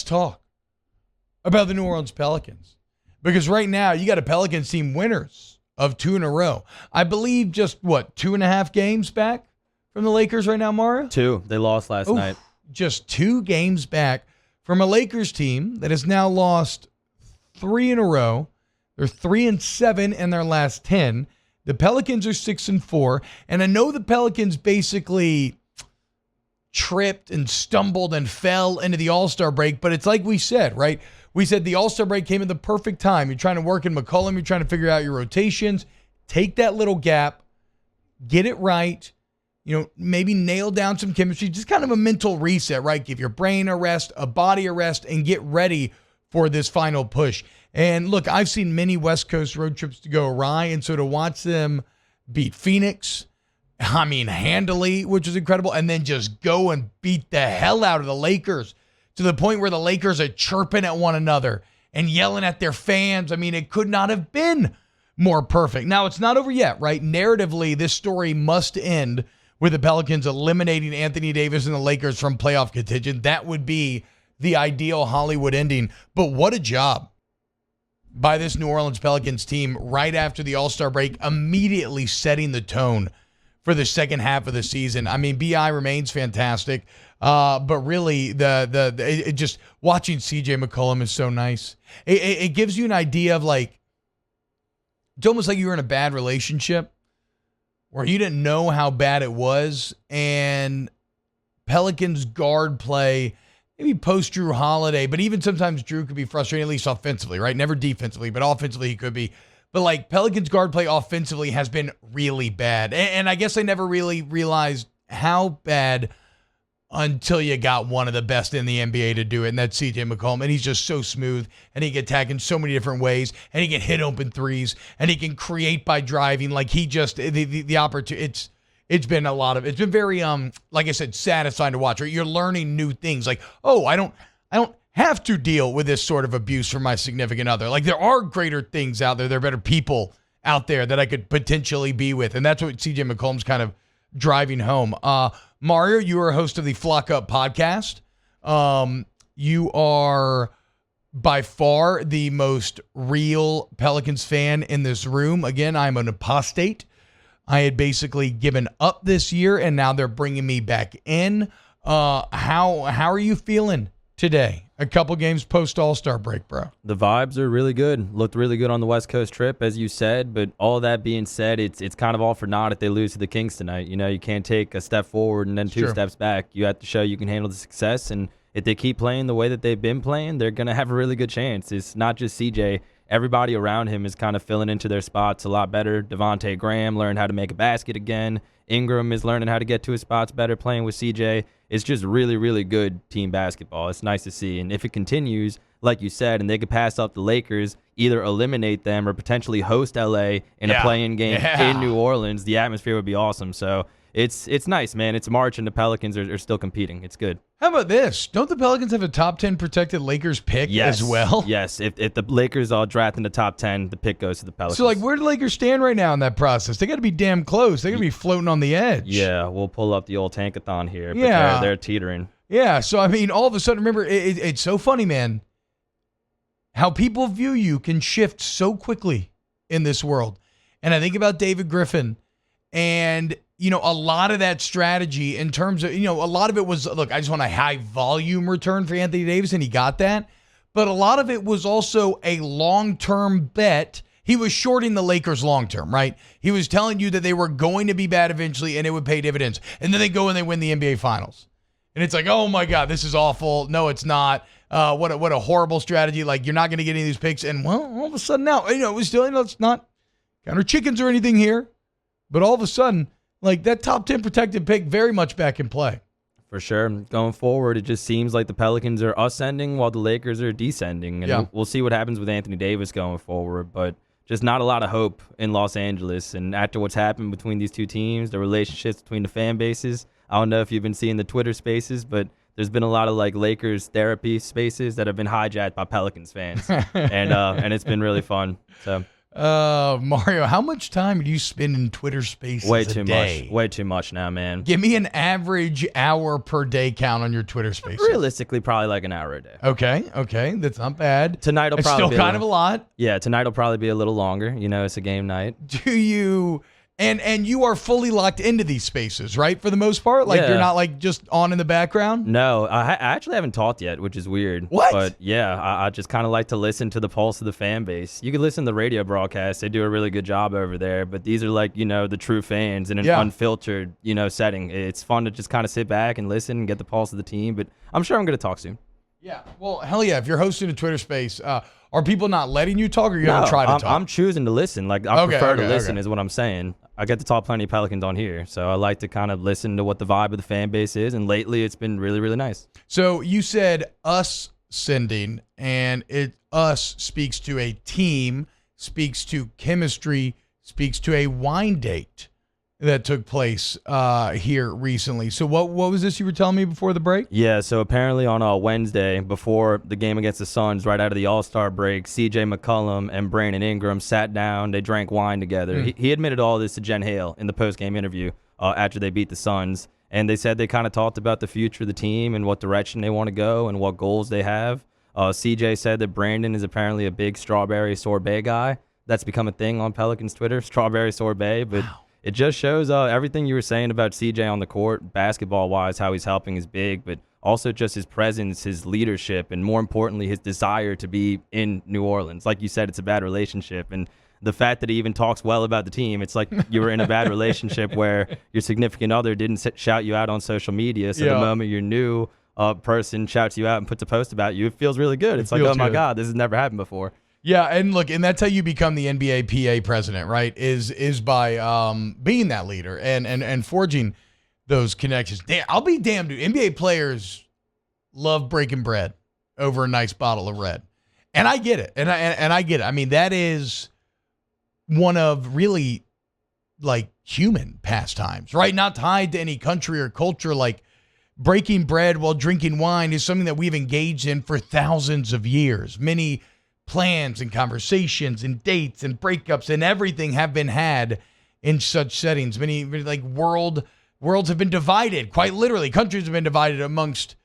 let's talk about the New Orleans Pelicans. Because right now, you got a Pelicans team winners of 2 in a row. I believe just, 2.5 games back from the Lakers right now, Mario? 2. They lost last night. Just 2 games back from a Lakers team that has now lost 3 in a row. They're 3-7 in their last 10. The Pelicans are 6-4. And I know the Pelicans basically tripped and stumbled and fell into the All-Star break, but it's like we said, right? We said the All-Star break came at the perfect time. You're trying to work in McCollum. You're trying to figure out your rotations. Take that little gap. Get it right. Maybe nail down some chemistry. Just kind of a mental reset, right? Give your brain a rest, a body a rest, and get ready for this final push. And look, I've seen many West Coast road trips to go awry, and so to watch them beat Phoenix, handily, which is incredible, and then just go and beat the hell out of the Lakers to the point where the Lakers are chirping at one another and yelling at their fans. It could not have been more perfect. Now, it's not over yet, right? Narratively, this story must end with the Pelicans eliminating Anthony Davis and the Lakers from playoff contention. That would be the ideal Hollywood ending. But what a job by this New Orleans Pelicans team right after the All-Star break, immediately setting the tone for the second half of the season. B.I. remains fantastic, but really, just watching C.J. McCollum is so nice. It gives you an idea of it's almost like you were in a bad relationship where you didn't know how bad it was, and Pelicans guard play, maybe post Drew Holiday, but even sometimes Drew could be frustrating, at least offensively, right? Never defensively, but offensively he could be. But Pelicans guard play offensively has been really bad. And I guess I never really realized how bad until you got one of the best in the NBA to do it, and that's C.J. McCollum. And he's just so smooth, and he can attack in so many different ways, and he can hit open threes, and he can create by driving. The opportunity, it's been very, like I said, satisfying to watch. Right? You're learning new things. I don't have to deal with this sort of abuse from my significant other. There are greater things out there. There are better people out there that I could potentially be with. And that's what CJ McCollum's kind of driving home. Mario, you are a host of the Flock Up podcast. You are by far the most real Pelicans fan in this room. Again, I'm an apostate. I had basically given up this year, and now they're bringing me back in. How are you feeling today? A couple games post All-Star break, bro. The vibes are really good. Looked really good on the West Coast trip, as you said. But all that being said, it's kind of all for naught if they lose to the Kings tonight. You can't take a step forward and then two steps back. You have to show you can handle the success. And if they keep playing the way that they've been playing, they're going to have a really good chance. It's not just CJ. Everybody around him is kind of filling into their spots a lot better. Devontae Graham learned how to make a basket again. Ingram is learning how to get to his spots better, playing with CJ. It's just really, really good team basketball. It's nice to see. And if it continues, like you said, and they could pass up the Lakers, either eliminate them or potentially host LA in a play-in game in New Orleans, the atmosphere would be awesome. So it's nice, man. It's March, and the Pelicans are still competing. It's good. How about this? Don't the Pelicans have a top 10 protected Lakers pick as well? Yes. If the Lakers all draft in the top 10, the pick goes to the Pelicans. So, where do the Lakers stand right now in that process? They got to be damn close. They got to be floating on the edge. Yeah, we'll pull up the old tankathon here. But they're teetering. Yeah, so, all of a sudden, remember, it's so funny, man, how people view you can shift so quickly in this world. And I think about David Griffin and a lot of that strategy in terms of, a lot of it was, look, I just want a high volume return for Anthony Davis, and he got that. But a lot of it was also a long-term bet. He was shorting the Lakers long-term, right? He was telling you that they were going to be bad eventually and it would pay dividends. And then they go and they win the NBA Finals. And it's like, oh my God, this is awful. No, it's not. What a horrible strategy. You're not going to get any of these picks. And well, all of a sudden now, it was still, it's not counter chickens or anything here. But all of a sudden, that top 10 protected pick very much back in play. For sure. Going forward, it just seems like the Pelicans are ascending while the Lakers are descending. And we'll see what happens with Anthony Davis going forward. But just not a lot of hope in Los Angeles. And after what's happened between these two teams, the relationships between the fan bases, I don't know if you've been seeing the Twitter spaces, but there's been a lot of Lakers therapy spaces that have been hijacked by Pelicans fans. and it's been really fun. So Mario, how much time do you spend in Twitter Spaces Way a too day? much. Way too much now, man. Give me an average hour per day count on your Twitter Spaces. Realistically, probably like an hour a day. Okay, that's not bad. Tonight will It's probably still be kind of a lot. Yeah, tonight will probably be a little longer. You know, it's a game night. Do you? And you are fully locked into these spaces, right? For the most part, like you're not like just on in the background. No, I actually haven't talked yet, which is weird. What? But yeah, I just kind of like to listen to the pulse of the fan base. You can listen to the radio broadcast; they do a really good job over there. But these are like the true fans in an unfiltered setting. It's fun to just kind of sit back and listen and get the pulse of the team. But I'm sure I'm going to talk soon. Yeah, well, hell yeah! If you're hosting a Twitter space, are people not letting you talk, or you don't try to talk? I'm choosing to listen. Like I prefer to listen, is what I'm saying. I get to talk plenty of Pelicans on here, so I like to kind of listen to what the vibe of the fan base is. And lately, it's been really, really nice. So you said us sending, and us speaks to a team, speaks to chemistry, speaks to a wine date that took place here recently. So what was this you were telling me before the break? Yeah, so apparently on Wednesday, before the game against the Suns, right out of the All-Star break, CJ McCollum and Brandon Ingram sat down. They drank wine together. He admitted all this to Jen Hale in the post-game interview after they beat the Suns. And they said they kind of talked about the future of the team and what direction they want to go and what goals they have. CJ said that Brandon is apparently a big strawberry sorbet guy. That's become a thing on Pelicans Twitter, strawberry sorbet. But it just shows everything you were saying about CJ on the court, basketball-wise, how he's helping is big, but also just his presence, his leadership, and more importantly, his desire to be in New Orleans. Like you said, it's a bad relationship, and the fact that he even talks well about the team, it's like you were in a bad relationship where your significant other didn't shout you out on social media, so the moment your new person shouts you out and puts a post about you, it feels really good. It's like, oh my God, this has never happened before. Yeah, and look, and that's how you become the NBA PA president, right? Is by being that leader and forging those connections. Damn, I'll be damned, dude. NBA players love breaking bread over a nice bottle of red, and I get it, and I get it. I mean, that is one of really like human pastimes, right? Not tied to any country or culture. Like breaking bread while drinking wine is something that we've engaged in for thousands of years. Many plans and conversations and dates and breakups and everything have been had in such settings. Many like worlds have been divided, quite literally. Countries have been divided amongst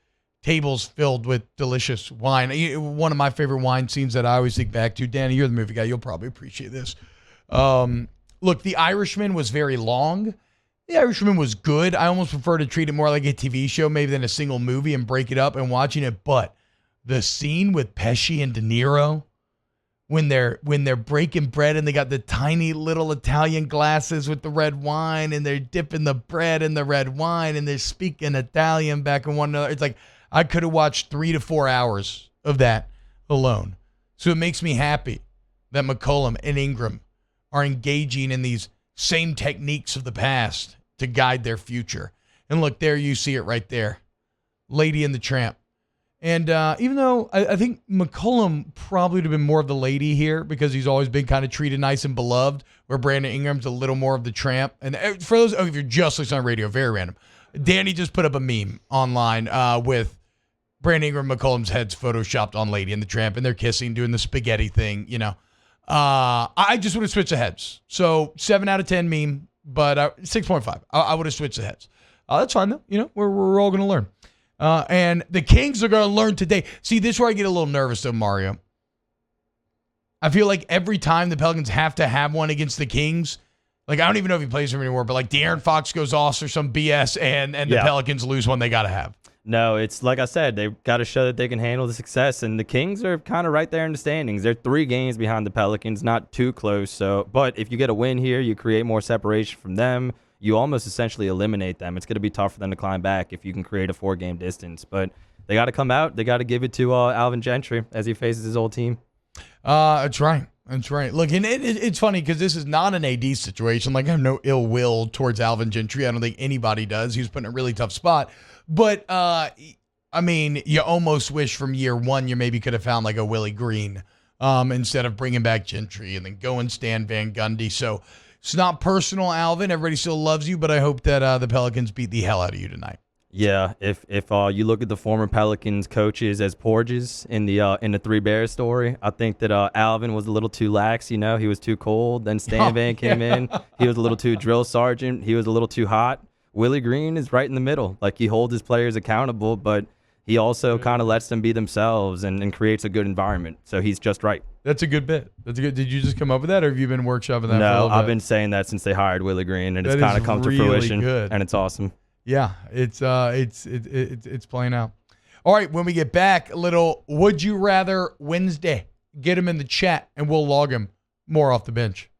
tables filled with delicious wine. One of my favorite wine scenes that I always think back to, Danny, you're the movie guy, you'll probably appreciate this. Look, The Irishman was very long. The Irishman was good. I almost prefer to treat it more like a TV show maybe than a single movie and break it up and watching it. But the scene with Pesci and De Niro, when they're breaking bread and they got the tiny little Italian glasses with the red wine and they're dipping the bread in the red wine and they're speaking Italian back in one another. It's like I could have watched 3 to 4 hours of that alone. So it makes me happy that McCollum and Ingram are engaging in these same techniques of the past to guide their future. And look, there you see it right there. Lady and the Tramp. And even though I think McCollum probably would have been more of the lady here because he's always been kind of treated nice and beloved, where Brandon Ingram's a little more of the tramp. And for those, if you're just listening on radio, very random. Danny just put up a meme online with Brandon Ingram and McCollum's heads photoshopped on Lady and the Tramp, and they're kissing, doing the spaghetti thing, you know. I just would have switched the heads. So 7 out of 10 meme, but 6.5. I would have switched the heads. That's fine, though. You know, we're all going to learn. And the Kings are going to learn today. See, this is where I get a little nervous, though, Mario. I feel like every time the Pelicans have to have one against the Kings, like I don't even know if he plays them anymore, but like De'Aaron Fox goes off or some BS and the Pelicans lose one they got to have. No, it's like I said, they've got to show that they can handle the success, and the Kings are kind of right there in the standings. They're 3 games behind the Pelicans, not too close. But if you get a win here, you create more separation from them. You almost essentially eliminate them. It's going to be tough for them to climb back if you can create a 4-game distance. But they got to come out. They got to give it to Alvin Gentry as he faces his old team. That's right. That's right. Look, and it's funny because this is not an AD situation. Like, I have no ill will towards Alvin Gentry. I don't think anybody does. He was put in a really tough spot. But, I mean, you almost wish from year one you maybe could have found like a Willie Green instead of bringing back Gentry and then going Stan Van Gundy. So it's not personal, Alvin. Everybody still loves you, but I hope that the Pelicans beat the hell out of you tonight. Yeah, if you look at the former Pelicans coaches as porges in the Three Bears story, I think that Alvin was a little too lax. He was too cold. Then Stan Van came in. He was a little too drill sergeant. He was a little too hot. Willie Green is right in the middle. Like, he holds his players accountable, but he also kind of lets them be themselves and creates a good environment. So he's just right. That's a good bit. That's a good. Did you just come up with that, or have you been workshopping that? No, for I've been saying that since they hired Willie Green, and it's kind of come to fruition, and it's awesome. Yeah, it's playing out. All right, when we get back, a little Would You Rather Wednesday. Get him in the chat, and we'll log him more off the bench.